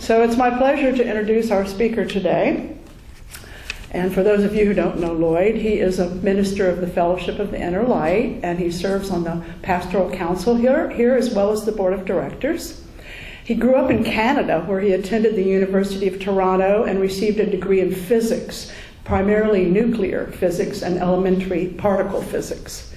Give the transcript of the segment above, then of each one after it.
So it's my pleasure to introduce our speaker today. And for those of you who don't know Lloyd, he is a minister of the Fellowship of the Inner Light, and he serves on the Pastoral Council here as well as the Board of Directors. He grew up in Canada, where he attended the University of Toronto and received a degree in physics, primarily nuclear physics and elementary particle physics.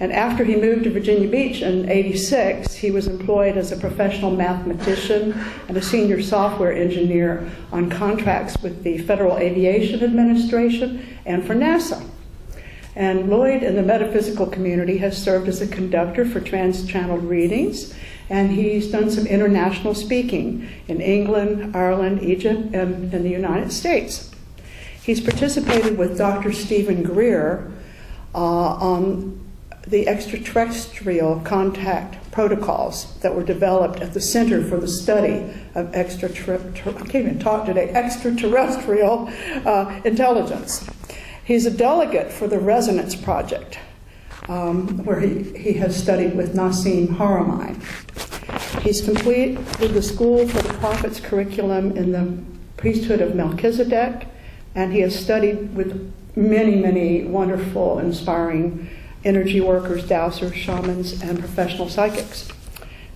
And after he moved to Virginia Beach in '86, he was employed as a professional mathematician and a senior software engineer on contracts with the Federal Aviation Administration and for NASA. And Lloyd, in the metaphysical community, has served as a conductor for trans-channeled readings, and he's done some international speaking in England, Ireland, Egypt, and in the United States. He's participated with Dr. Stephen Greer on the extraterrestrial contact protocols that were developed at the Center for the Study of Extraterrestrial Intelligence. He's a delegate for the Resonance Project, where he has studied with Nassim Haramein. He's completed the School for the Prophets curriculum in the priesthood of Melchizedek, and he has studied with many, many wonderful, inspiring energy workers, dowsers, shamans, and professional psychics.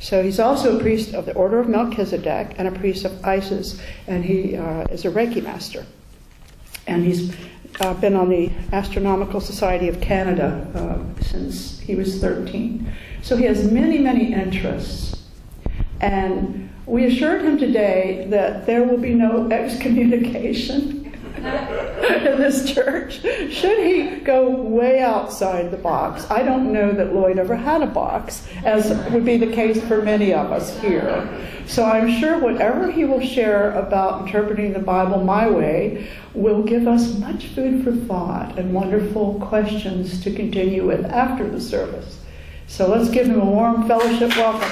So he's also a priest of the Order of Melchizedek and a priest of Isis, and he is a Reiki master. And he's been on the Astronomical Society of Canada since he was 13. So he has many, many interests. And we assured him today that there will be no excommunication in this church should he go way outside the box. I don't know that Lloyd ever had a box, as would be the case for many of us here. So I'm sure whatever he will share about interpreting the Bible my way will give us much food for thought and wonderful questions to continue with after the service. So let's give him a warm fellowship welcome.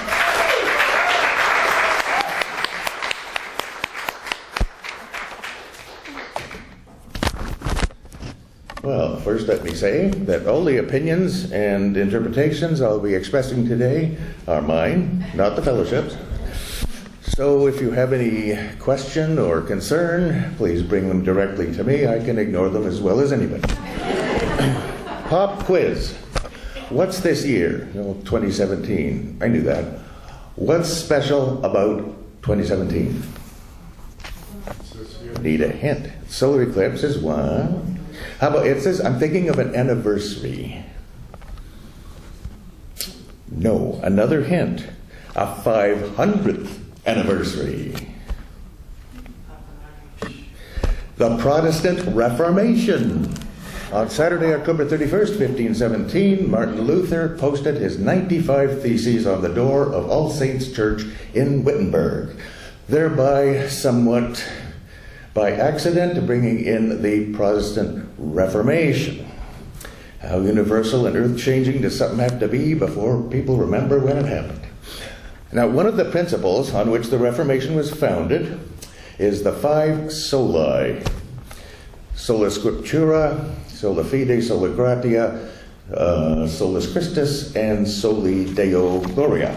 Well, first let me say that all the opinions and interpretations I'll be expressing today are mine, not the fellowship's. So if you have any question or concern, please bring them directly to me. I can ignore them as well as anybody. Pop quiz. What's this year? 2017. I knew that. What's special about 2017? Need a hint. Solar eclipse is one. How about, it says, I'm thinking of an anniversary. No, another hint. A 500th anniversary. The Protestant Reformation. On Saturday, October 31st, 1517, Martin Luther posted his 95 Theses on the door of All Saints Church in Wittenberg, thereby somewhat by accident bringing in the Protestant Reformation. How universal and earth-changing does something have to be before people remember when it happened? Now, one of the principles on which the Reformation was founded is the 5 soli. Sola Scriptura, Sola Fide, Sola Gratia, Solus Christus, and Soli Deo Gloria.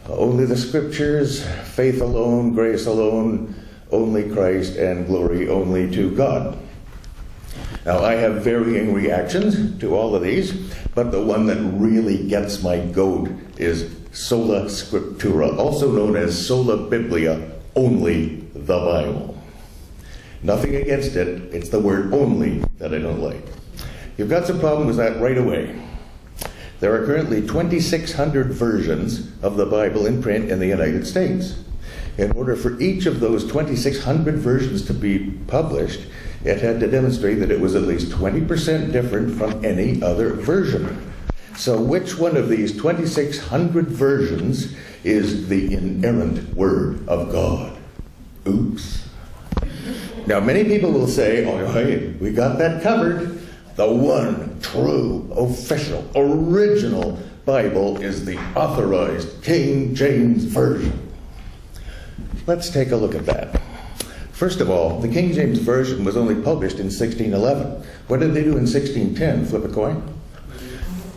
Only the Scriptures, faith alone, grace alone, only Christ, and glory only to God. Now, I have varying reactions to all of these, but the one that really gets my goat is Sola Scriptura, also known as Sola Biblia, only the Bible. Nothing against it, it's the word only that I don't like. You've got some problems with that right away. There are currently 2,600 versions of the Bible in print in the United States. In order for each of those 2,600 versions to be published, it had to demonstrate that it was at least 20% different from any other version. So which one of these 2,600 versions is the inerrant Word of God? Oops. Now, many people will say, oh, hey, we got that covered. The one true, official, original Bible is the authorized King James Version. Let's take a look at that. First of all, the King James Version was only published in 1611. What did they do in 1610? Flip a coin?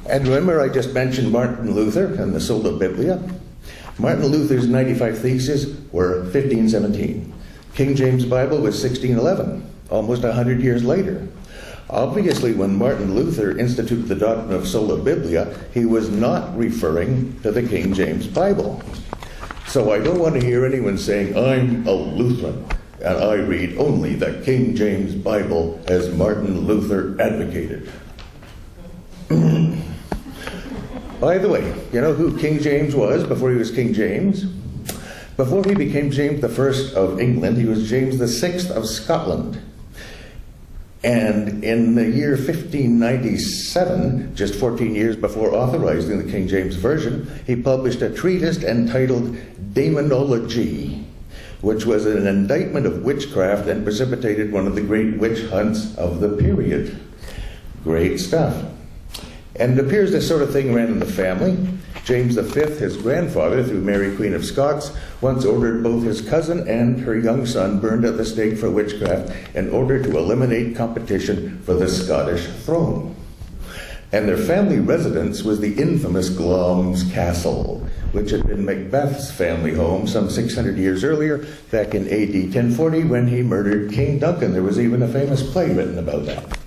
And remember I just mentioned Martin Luther and the Sola Biblia? Martin Luther's 95 Theses were 1517. King James Bible was 1611, almost 100 years later. Obviously, when Martin Luther instituted the doctrine of sola biblia, he was not referring to the King James Bible. So I don't want to hear anyone saying, I'm a Lutheran, and I read only the King James Bible as Martin Luther advocated. By the way, you know who King James was before he was King James? Before he became James I of England, he was James VI of Scotland. And in the year 1597, just 14 years before authorizing the King James Version, he published a treatise entitled Demonology, which was an indictment of witchcraft and precipitated one of the great witch hunts of the period. Great stuff. And it appears this sort of thing ran in the family. James V, his grandfather, through Mary Queen of Scots, once ordered both his cousin and her young son burned at the stake for witchcraft in order to eliminate competition for the Scottish throne. And their family residence was the infamous Glamis Castle, which had been Macbeth's family home some 600 years earlier, back in AD 1040, when he murdered King Duncan. There was even a famous play written about that.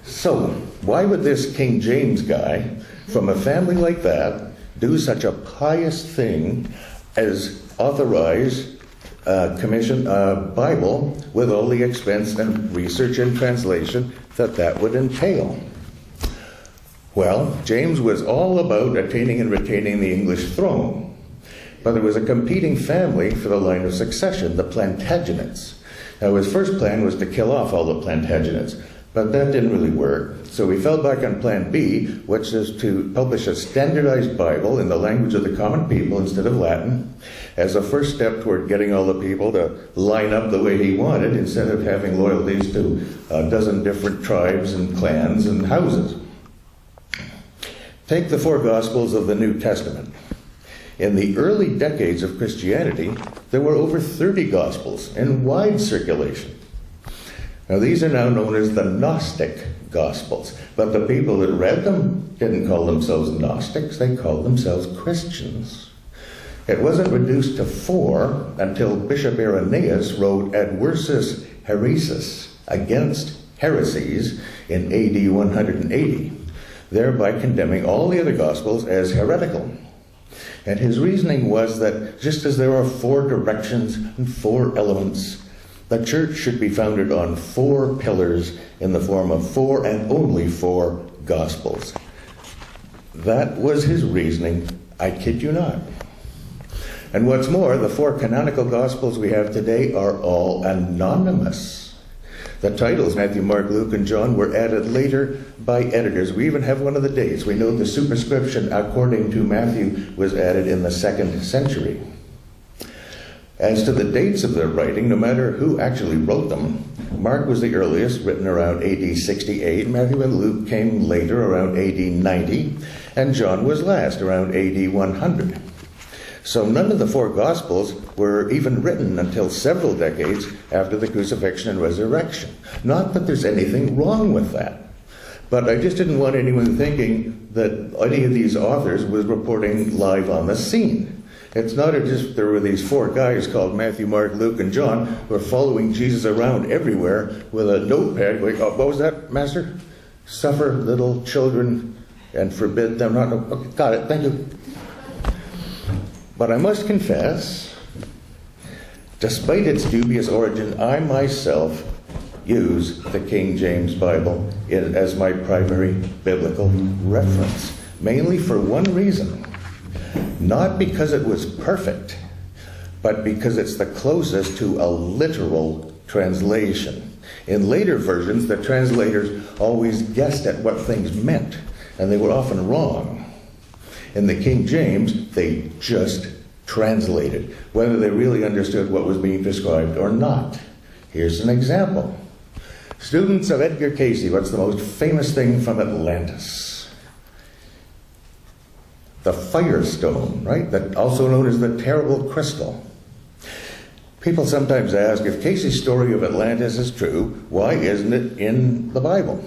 So, why would this King James guy, from a family like that, do such a pious thing as authorize, commission a Bible with all the expense and research and translation that would entail? Well, James was all about attaining and retaining the English throne. But there was a competing family for the line of succession, the Plantagenets. Now, his first plan was to kill off all the Plantagenets, but that didn't really work. So we fell back on Plan B, which is to publish a standardized Bible in the language of the common people instead of Latin, as a first step toward getting all the people to line up the way he wanted, instead of having loyalties to a dozen different tribes and clans and houses. Take the four Gospels of the New Testament. In the early decades of Christianity, there were over 30 Gospels in wide circulation. Now, these are now known as the Gnostic Gospels, but the people that read them didn't call themselves Gnostics, they called themselves Christians. It wasn't reduced to 4 until Bishop Irenaeus wrote Adversus Heresis, against heresies, in AD 180, thereby condemning all the other Gospels as heretical. And his reasoning was that just as there are 4 directions and 4 elements, the church should be founded on 4 pillars in the form of 4 and only 4 Gospels. That was his reasoning, I kid you not. And what's more, the 4 canonical Gospels we have today are all anonymous. The titles, Matthew, Mark, Luke, and John, were added later by editors. We even have one of the dates. We know the superscription, according to Matthew, was added in the 2nd century. As to the dates of their writing, no matter who actually wrote them, Mark was the earliest, written around AD 68. Matthew and Luke came later, around AD 90. And John was last, around AD 100. So none of the 4 Gospels were even written until several decades after the crucifixion and resurrection. Not that there's anything wrong with that. But I just didn't want anyone thinking that any of these authors was reporting live on the scene. It's not as if there were these 4 guys called Matthew, Mark, Luke, and John who were following Jesus around everywhere with a notepad going, oh, what was that, Master? Suffer little children and forbid them not. Okay, got it, thank you. But I must confess, despite its dubious origin, I myself use the King James Bible as my primary biblical reference, mainly for one reason. Not because it was perfect, but because it's the closest to a literal translation. In later versions, the translators always guessed at what things meant, and they were often wrong. In the King James, they just translated, whether they really understood what was being described or not. Here's an example. Students of Edgar Cayce, what's the most famous thing from Atlantis? The Firestone, right? That also known as the Terrible Crystal. People sometimes ask, if Cayce's story of Atlantis is true, why isn't it in the Bible?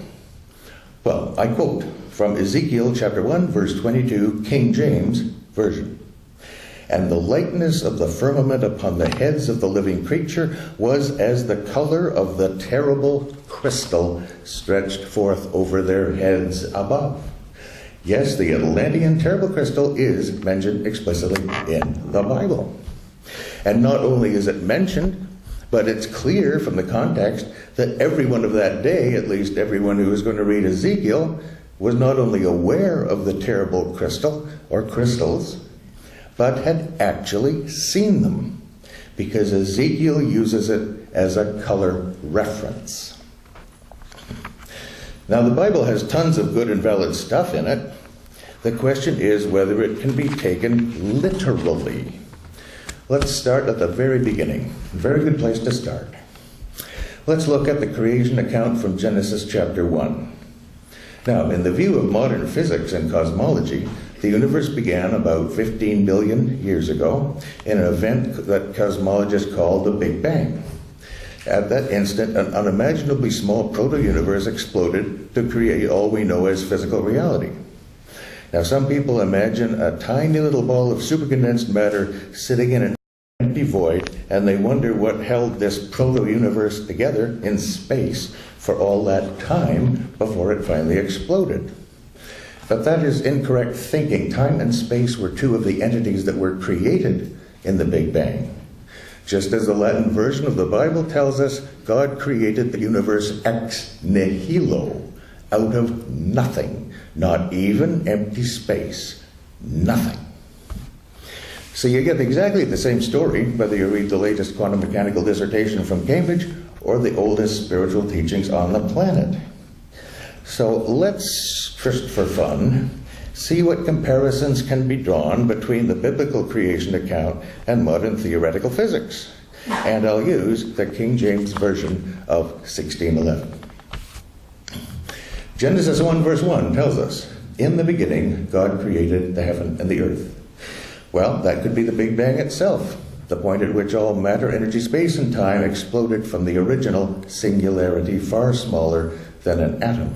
Well, I quote from Ezekiel chapter 1, verse 22, King James Version. And the likeness of the firmament upon the heads of the living creature was as the color of the terrible crystal stretched forth over their heads above. Yes, the Atlantean terrible crystal is mentioned explicitly in the Bible. And not only is it mentioned, but it's clear from the context that everyone of that day, at least everyone who was going to read Ezekiel, was not only aware of the terrible crystal or crystals, but had actually seen them, because Ezekiel uses it as a color reference. Now, the Bible has tons of good and valid stuff in it. The question is whether it can be taken literally. Let's start at the very beginning. Very good place to start. Let's look at the creation account from Genesis chapter 1. Now, in the view of modern physics and cosmology, the universe began about 15 billion years ago in an event that cosmologists call the Big Bang. At that instant, an unimaginably small proto-universe exploded to create all we know as physical reality. Now, some people imagine a tiny little ball of supercondensed matter sitting in an empty void, and they wonder what held this proto-universe together in space for all that time before it finally exploded. But that is incorrect thinking. Time and space were two of the entities that were created in the Big Bang. Just as the Latin version of the Bible tells us, God created the universe ex nihilo, out of nothing, not even empty space, nothing. So you get exactly the same story, whether you read the latest quantum mechanical dissertation from Cambridge or the oldest spiritual teachings on the planet. So let's, just for fun, see what comparisons can be drawn between the biblical creation account and modern theoretical physics. And I'll use the King James Version of 1611. Genesis 1 verse 1 tells us, "In the beginning, God created the heaven and the earth." Well, that could be the Big Bang itself, the point at which all matter, energy, space, and time exploded from the original singularity far smaller than an atom.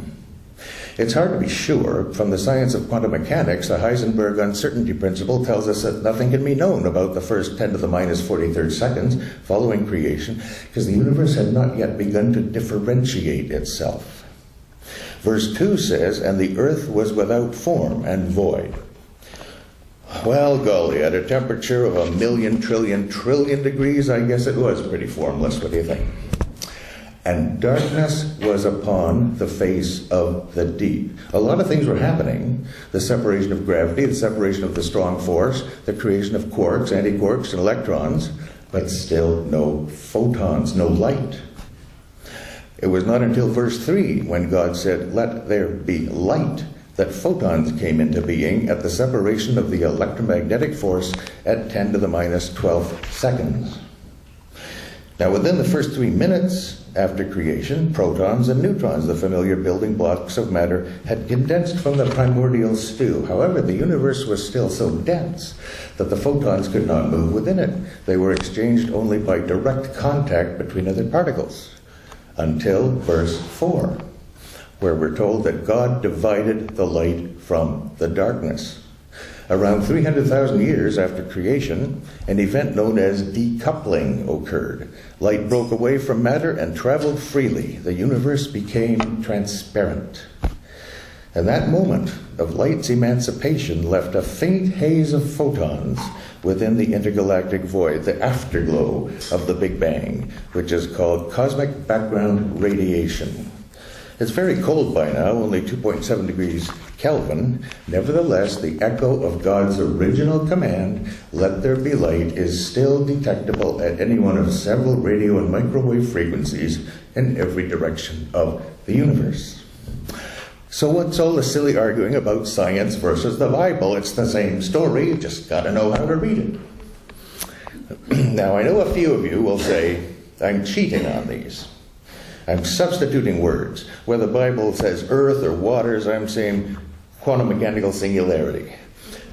It's hard to be sure. From the science of quantum mechanics, the Heisenberg uncertainty principle tells us that nothing can be known about the first 10 to the minus 43rd seconds following creation, because the universe had not yet begun to differentiate itself. Verse 2 says, "And the earth was without form and void." Well, golly, at a temperature of 1,000,000 trillion degrees, I guess it was pretty formless. What do you think? "And darkness was upon the face of the deep." A lot of things were happening. The separation of gravity, the separation of the strong force, the creation of quarks, antiquarks, and electrons, but still no photons, no light. It was not until verse 3 when God said, "Let there be light," that photons came into being at the separation of the electromagnetic force at 10 to the minus 12th seconds. Now, within the first 3 minutes after creation, protons and neutrons, the familiar building blocks of matter, had condensed from the primordial stew. However, the universe was still so dense that the photons could not move within it. They were exchanged only by direct contact between other particles, until verse 4, where we're told that God divided the light from the darkness. Around 300,000 years after creation, an event known as decoupling occurred. Light broke away from matter and traveled freely. The universe became transparent. And that moment of light's emancipation left a faint haze of photons within the intergalactic void, the afterglow of the Big Bang, which is called cosmic background radiation. It's very cold by now, only 2.7 degrees Kelvin. Nevertheless, the echo of God's original command, "Let there be light," is still detectable at any one of several radio and microwave frequencies in every direction of the universe. So what's all the silly arguing about science versus the Bible? It's the same story, you just got to know how to read it. Now, I know a few of you will say, I'm cheating on these. I'm substituting words. Where the Bible says earth or waters, I'm saying quantum mechanical singularity.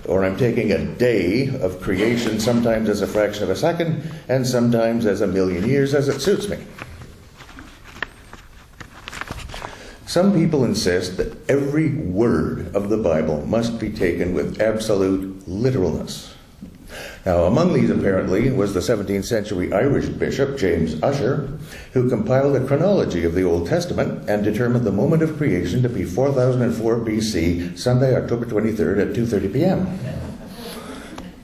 Or I'm taking a day of creation, sometimes as a fraction of a second, and sometimes as 1,000,000 years, as it suits me. Some people insist that every word of the Bible must be taken with absolute literalness. Now, among these apparently was the 17th century Irish bishop, James Ussher, who compiled a chronology of the Old Testament and determined the moment of creation to be 4004 BC, Sunday, October 23rd at 2:30 p.m.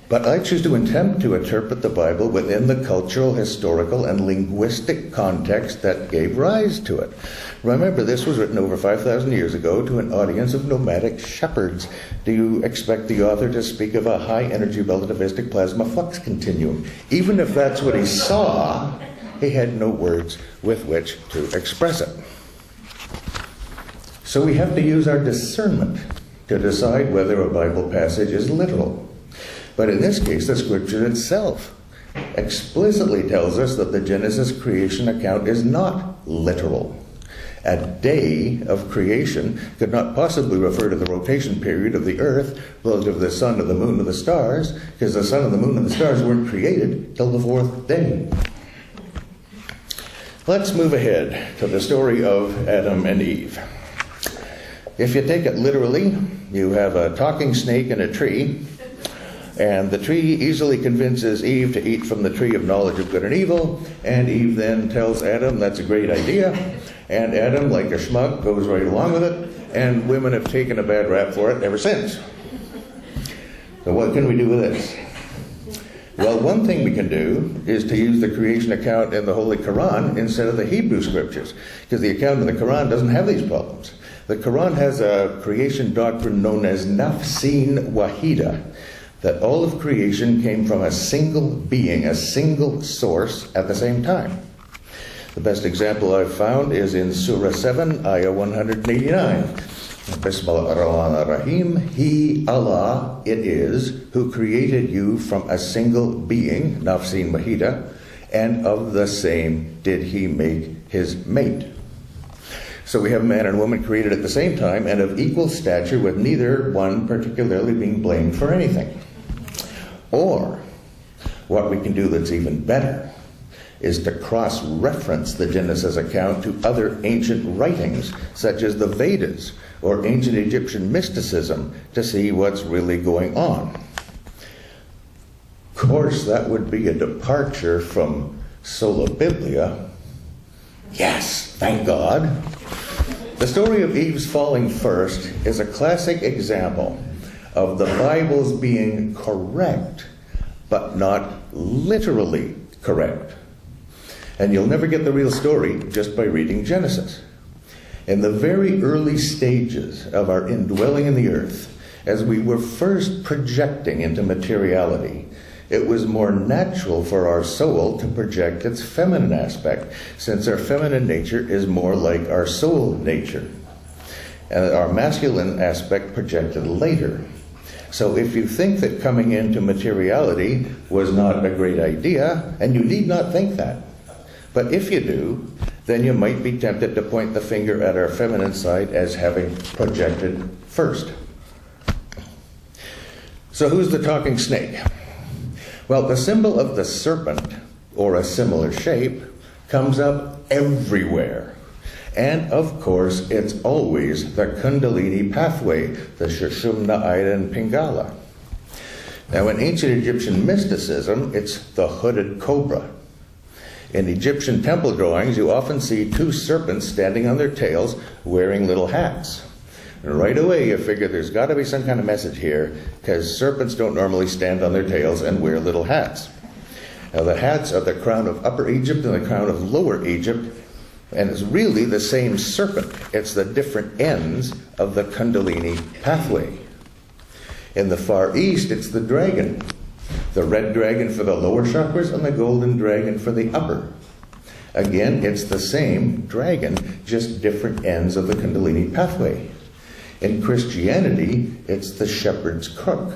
But I choose to attempt to interpret the Bible within the cultural, historical, and linguistic context that gave rise to it. Remember, this was written over 5,000 years ago to an audience of nomadic shepherds. Do you expect the author to speak of a high-energy relativistic plasma flux continuum? Even if that's what he saw, he had no words with which to express it. So we have to use our discernment to decide whether a Bible passage is literal. But in this case, the Scripture itself explicitly tells us that the Genesis creation account is not literal. A day of creation could not possibly refer to the rotation period of the earth relative to the sun, of the moon, and the stars, because the sun and the moon and the stars weren't created till the fourth day. Let's move ahead to the story of Adam and Eve. If you take it literally, you have a talking snake in a tree, and the tree easily convinces Eve to eat from the tree of knowledge of good and evil, and Eve then tells Adam that's a great idea, and Adam, like a schmuck, goes right along with it, and women have taken a bad rap for it ever since. So what can we do with this? Well, one thing we can do is to use the creation account in the Holy Quran instead of the Hebrew Scriptures, because the account in the Quran doesn't have these problems. The Quran has a creation doctrine known as nafsin wahida, that all of creation came from a single being, a single source at the same time. The best example I've found is in Surah 7, Ayah 189. Bismillah ar-Rahman ar-Rahim. He, Allah, it is, who created you from a single being, nafsin wahida, and of the same did he make his mate. So we have a man and woman created at the same time and of equal stature, with neither one particularly being blamed for anything. Or, what we can do that's even better is to cross-reference the Genesis account to other ancient writings, such as the Vedas or ancient Egyptian mysticism, to see what's really going on. Of course, that would be a departure from sola biblia. Yes, thank God. The story of Eve's falling first is a classic example of the Bible's being correct, but not literally correct. And you'll never get the real story just by reading Genesis. In the very early stages of our indwelling in the earth, as we were first projecting into materiality, it was more natural for our soul to project its feminine aspect, since our feminine nature is more like our soul nature, and our masculine aspect projected later. So if you think that coming into materiality was not a great idea, and you need not think that, but if you do, then you might be tempted to point the finger at our feminine side as having projected first. So who's the talking snake? Well, the symbol of the serpent, or a similar shape, comes up everywhere. And, of course, it's always the Kundalini pathway, the Sushumna, Ida, and Pingala. Now, in ancient Egyptian mysticism, it's the hooded cobra. In Egyptian temple drawings, you often see two serpents standing on their tails wearing little hats. And right away, you figure there's got to be some kind of message here, because serpents don't normally stand on their tails and wear little hats. Now, the hats are the crown of Upper Egypt and the crown of Lower Egypt, and it's really the same serpent. It's the different ends of the Kundalini pathway. In the Far East, it's the dragon. The red dragon for the lower chakras and the golden dragon for the upper. Again, it's the same dragon, just different ends of the Kundalini pathway. In Christianity, it's the shepherd's crook.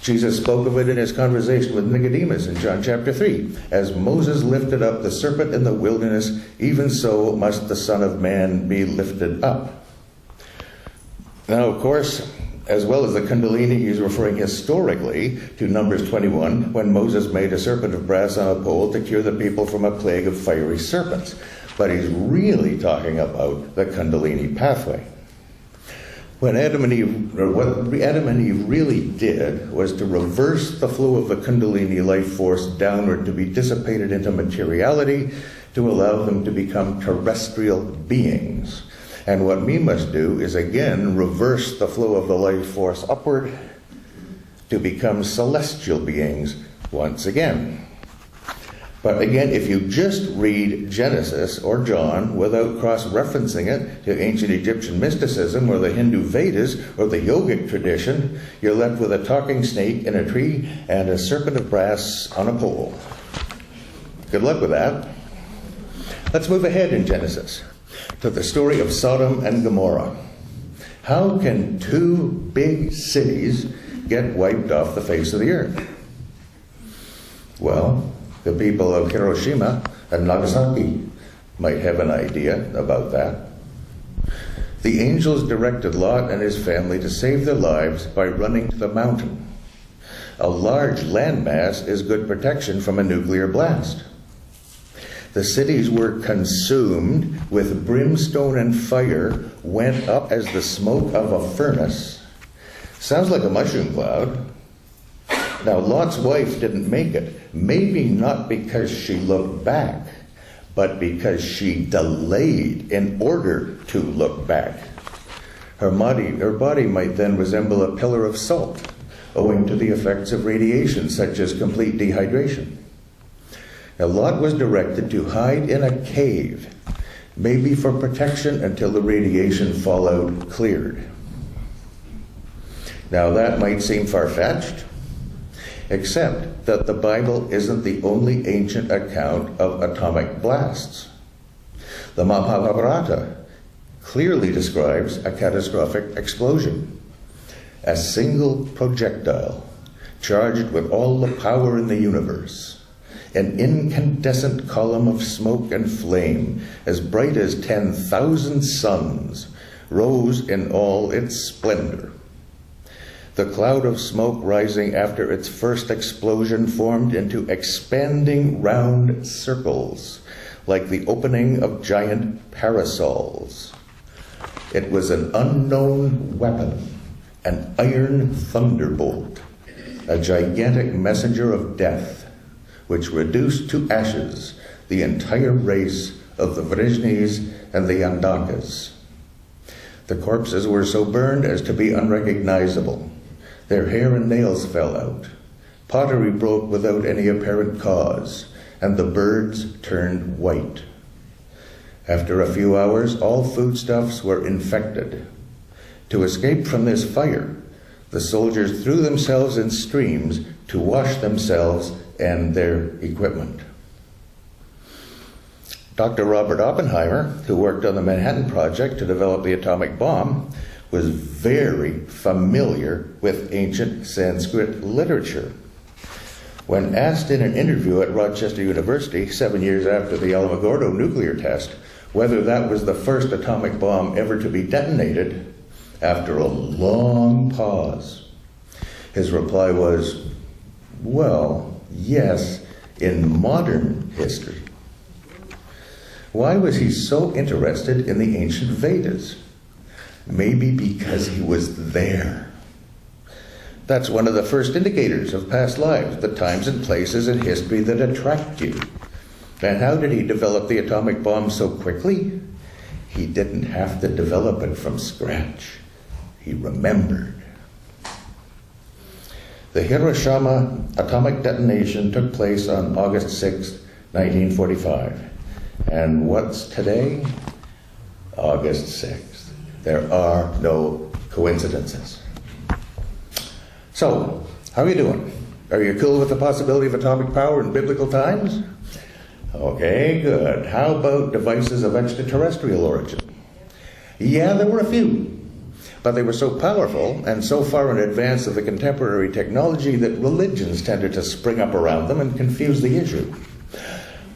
Jesus spoke of it in his conversation with Nicodemus in John chapter 3. As Moses lifted up the serpent in the wilderness, even so must the Son of Man be lifted up. Now, of course, as well as the Kundalini, he's referring historically to Numbers 21, when Moses made a serpent of brass on a pole to cure the people from a plague of fiery serpents. But he's really talking about the Kundalini pathway. what Adam and Eve really did was to reverse the flow of the Kundalini life force downward to be dissipated into materiality to allow them to become terrestrial beings. And what we must do is again reverse the flow of the life force upward to become celestial beings once again. But again, if you just read Genesis or John without cross-referencing it to ancient Egyptian mysticism or the Hindu Vedas or the yogic tradition, you're left with a talking snake in a tree and a serpent of brass on a pole. Good luck with that. Let's move ahead in Genesis to the story of Sodom and Gomorrah. How can two big cities get wiped off the face of the earth? Well, the people of Hiroshima and Nagasaki might have an idea about that. The angels directed Lot and his family to save their lives by running to the mountain. A large landmass is good protection from a nuclear blast. The cities were consumed with brimstone and fire went up as the smoke of a furnace. Sounds like a mushroom cloud. Now, Lot's wife didn't make it, maybe not because she looked back, but because she delayed in order to look back. Her body might then resemble a pillar of salt, owing to the effects of radiation, such as complete dehydration. Now, Lot was directed to hide in a cave, maybe for protection until the radiation fallout cleared. Now, that might seem far-fetched, except that the Bible isn't the only ancient account of atomic blasts. The Mahabharata clearly describes a catastrophic explosion. A single projectile charged with all the power in the universe. An incandescent column of smoke and flame as bright as 10,000 suns rose in all its splendor. The cloud of smoke rising after its first explosion formed into expanding round circles, like the opening of giant parasols. It was an unknown weapon, an iron thunderbolt, a gigantic messenger of death, which reduced to ashes the entire race of the Vrishnis and the Yandakas. The corpses were so burned as to be unrecognizable. Their hair and nails fell out. Pottery broke without any apparent cause, and the birds turned white. After a few hours, all foodstuffs were infected. To escape from this fire, the soldiers threw themselves in streams to wash themselves and their equipment. Dr. Robert Oppenheimer, who worked on the Manhattan Project to develop the atomic bomb, was very familiar with ancient Sanskrit literature. When asked in an interview at Rochester University 7 years after the Alamogordo nuclear test whether that was the first atomic bomb ever to be detonated, after a long pause, his reply was, well, yes, in modern history. Why was he so interested in the ancient Vedas? Maybe because he was there. That's one of the first indicators of past lives, the times and places in history that attract you. And how did he develop the atomic bomb so quickly? He didn't have to develop it from scratch. He remembered. The Hiroshima atomic detonation took place on August 6, 1945. And what's today? August 6th. There are no coincidences. So, how are you doing? Are you cool with the possibility of atomic power in biblical times? Okay, good. How about devices of extraterrestrial origin? Yeah, there were a few. But they were so powerful and so far in advance of the contemporary technology that religions tended to spring up around them and confuse the issue.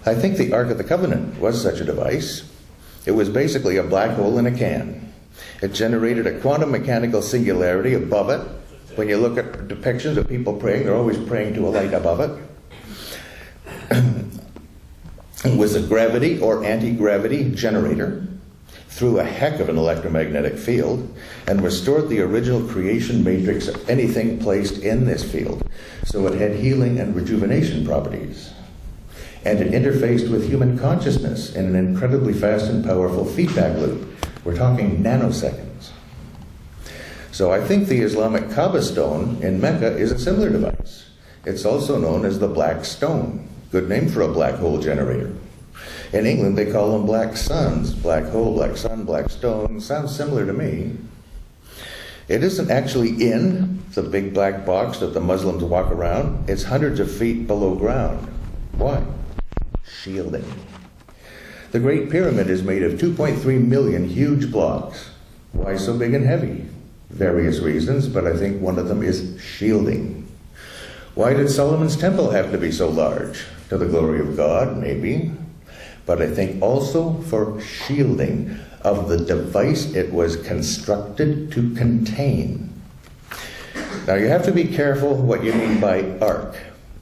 I think the Ark of the Covenant was such a device. It was basically a black hole in a can. It generated a quantum mechanical singularity above it. When you look at depictions of people praying, they're always praying to a light above it. It was a gravity or anti-gravity generator. through a heck of an electromagnetic field and restored the original creation matrix of anything placed in this field, so it had healing and rejuvenation properties. And it interfaced with human consciousness in an incredibly fast and powerful feedback loop. We're talking nanoseconds. So I think the Islamic Kaaba stone in Mecca is a similar device. It's also known as the black stone. Good name for a black hole generator. In England, they call them black suns. Black hole, black sun, black stone. Sounds similar to me. It isn't actually in the big black box that the Muslims walk around. It's hundreds of feet below ground. Why? Shielding. The Great Pyramid is made of 2.3 million huge blocks. Why so big and heavy? Various reasons, but I think one of them is shielding. Why did Solomon's temple have to be so large? To the glory of God, maybe. But I think also for shielding of the device it was constructed to contain. Now you have to be careful what you mean by ark.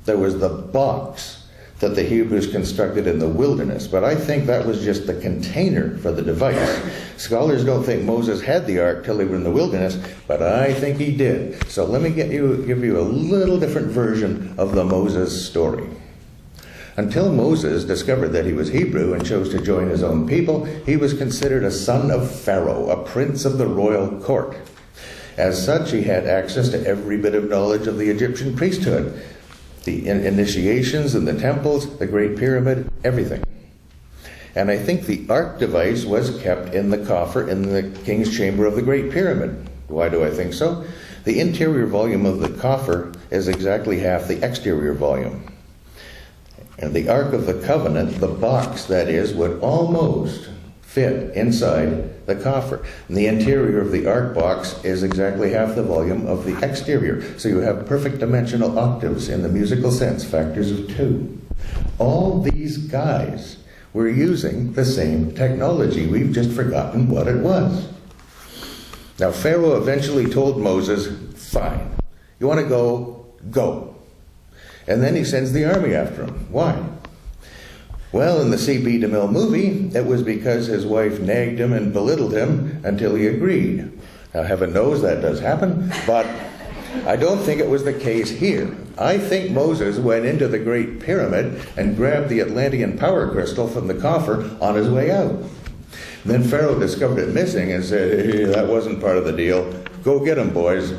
There was the box that the Hebrews constructed in the wilderness, but I think that was just the container for the device. Scholars don't think Moses had the ark till they were in the wilderness, but I think he did. So let me give you a little different version of the Moses story. Until Moses discovered that he was Hebrew and chose to join his own people, he was considered a son of Pharaoh, a prince of the royal court. As such, he had access to every bit of knowledge of the Egyptian priesthood, the initiations and the temples, the Great Pyramid, everything. And I think the ark device was kept in the coffer in the king's chamber of the Great Pyramid. Why do I think so? The interior volume of the coffer is exactly half the exterior volume. And the Ark of the Covenant, the box that is, would almost fit inside the coffer. And the interior of the Ark box is exactly half the volume of the exterior. So you have perfect dimensional octaves in the musical sense, factors of 2. All these guys were using the same technology. We've just forgotten what it was. Now Pharaoh eventually told Moses, fine, you want to go, go. And then he sends the army after him. Why? Well, in the C.B. DeMille movie, it was because his wife nagged him and belittled him until he agreed. Now, heaven knows that does happen, but I don't think it was the case here. I think Moses went into the Great Pyramid and grabbed the Atlantean power crystal from the coffer on his way out. And then Pharaoh discovered it missing and said, hey, that wasn't part of the deal. Go get him, boys.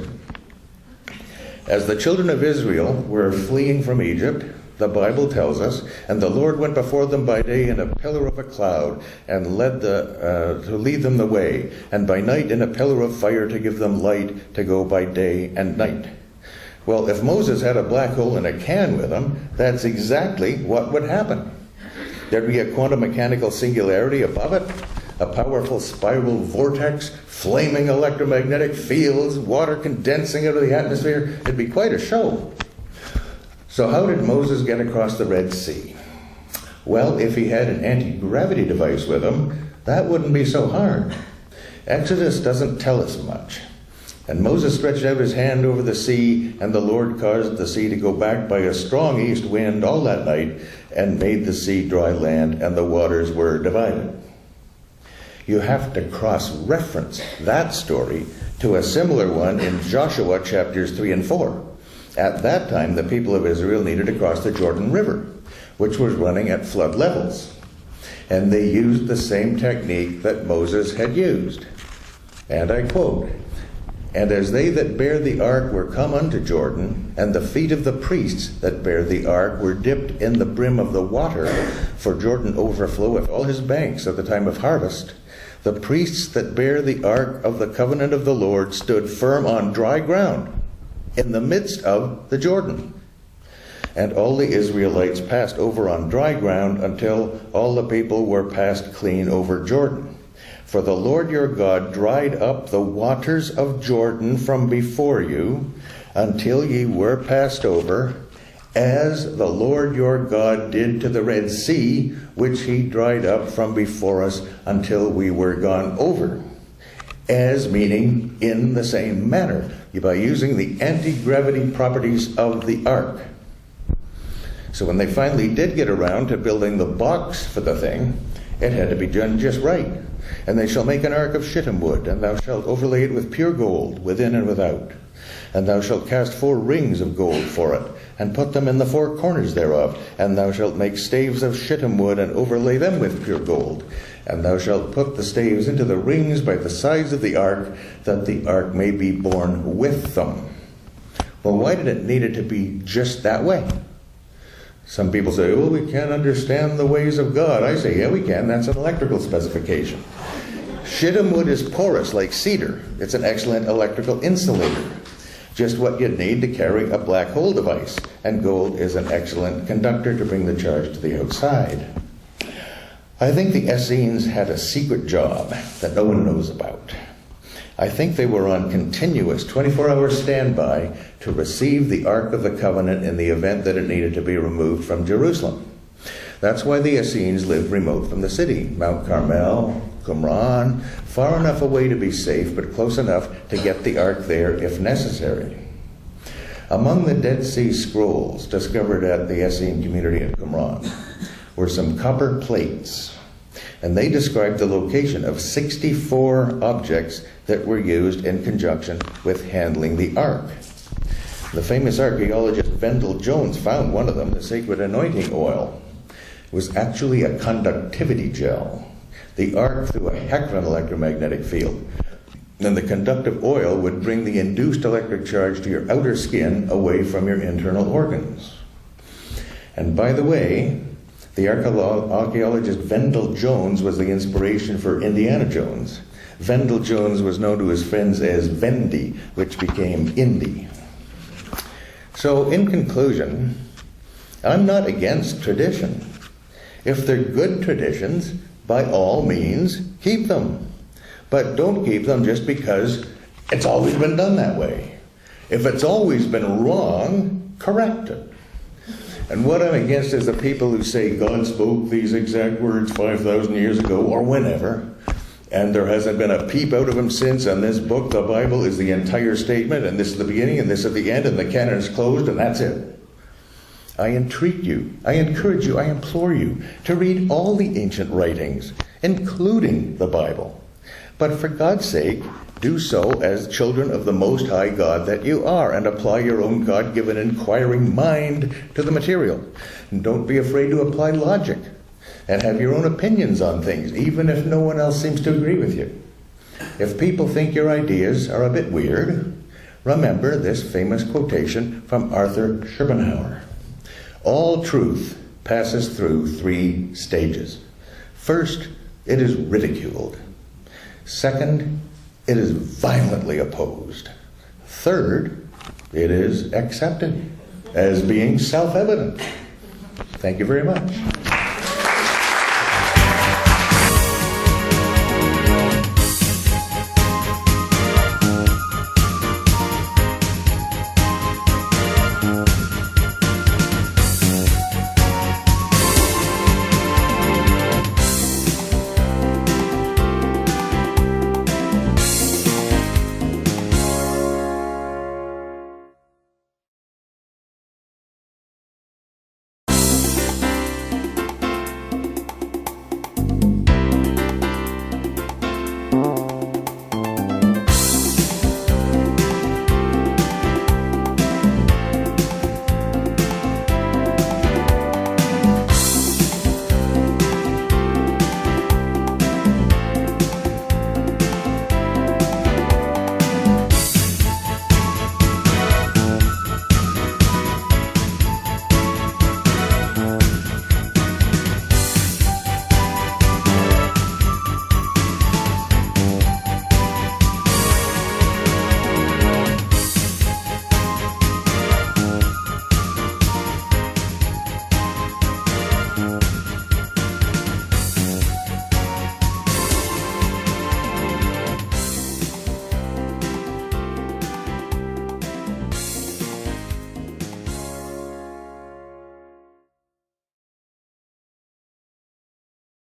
As the children of Israel were fleeing from Egypt, the Bible tells us, and the Lord went before them by day in a pillar of a cloud, and to lead them the way, and by night in a pillar of fire to give them light to go by day and night. Well, if Moses had a black hole in a can with him, that's exactly what would happen. There'd be a quantum mechanical singularity above it, a powerful spiral vortex, flaming electromagnetic fields, water condensing out of the atmosphere. It'd be quite a show. So how did Moses get across the Red Sea? Well, if he had an anti-gravity device with him, that wouldn't be so hard. Exodus doesn't tell us much. And Moses stretched out his hand over the sea, and the Lord caused the sea to go back by a strong east wind all that night, and made the sea dry land, and the waters were divided. You have to cross-reference that story to a similar one in Joshua chapters 3 and 4. At that time, the people of Israel needed to cross the Jordan River, which was running at flood levels. And they used the same technique that Moses had used. And I quote, "And as they that bear the ark were come unto Jordan, and the feet of the priests that bear the ark were dipped in the brim of the water, for Jordan overfloweth all his banks at the time of harvest, the priests that bear the ark of the covenant of the Lord stood firm on dry ground in the midst of the Jordan. And all the Israelites passed over on dry ground until all the people were passed clean over Jordan. For the Lord your God dried up the waters of Jordan from before you until ye were passed over, as the Lord your God did to the Red Sea, which he dried up from before us until we were gone over." As meaning in the same manner, by using the anti-gravity properties of the ark. So when they finally did get around to building the box for the thing, it had to be done just right. And they shall make an ark of shittim wood, and thou shalt overlay it with pure gold, within and without. And thou shalt cast 4 rings of gold for it, and put them in the 4 corners thereof. And thou shalt make staves of shittim wood, and overlay them with pure gold. And thou shalt put the staves into the rings by the sides of the ark, that the ark may be borne with them. Well, why did it need it to be just that way? Some people say, well, we can't understand the ways of God. I say, yeah, we can. That's an electrical specification. Shittim wood is porous like cedar. It's an excellent electrical insulator. Just what you'd need to carry a black hole device. And gold is an excellent conductor to bring the charge to the outside. I think the Essenes had a secret job that no one knows about. I think they were on continuous 24-hour standby to receive the Ark of the Covenant in the event that it needed to be removed from Jerusalem. That's why the Essenes lived remote from the city. Mount Carmel, Qumran, far enough away to be safe, but close enough to get the Ark there if necessary. Among the Dead Sea Scrolls discovered at the Essene community at Qumran were some copper plates, and they described the location of 64 objects that were used in conjunction with handling the ark. The famous archaeologist Vendell Jones found one of them, the sacred anointing oil. It was actually a conductivity gel. The ark threw a heck of an electromagnetic field, and the conductive oil would bring the induced electric charge to your outer skin away from your internal organs. And by the way, the archaeologist Vendell Jones was the inspiration for Indiana Jones. Vendell Jones was known to his friends as Vendy, which became Indy. So, in conclusion, I'm not against tradition. If they're good traditions, by all means, keep them. But don't keep them just because it's always been done that way. If it's always been wrong, correct it. And what I'm against is the people who say God spoke these exact words 5,000 years ago or whenever, and there hasn't been a peep out of him since, and this book, the Bible, is the entire statement, and this is the beginning, and this is the end, and the canon is closed, and that's it. I entreat you, I encourage you, I implore you to read all the ancient writings, including the Bible. But for God's sake, do so as children of the Most High God that you are, and apply your own God-given inquiring mind to the material. And don't be afraid to apply logic, and have your own opinions on things, even if no one else seems to agree with you. If people think your ideas are a bit weird, remember this famous quotation from Arthur Schopenhauer. All truth passes through 3 stages. First, it is ridiculed. Second, it is violently opposed. Third, it is accepted as being self-evident. Thank you very much.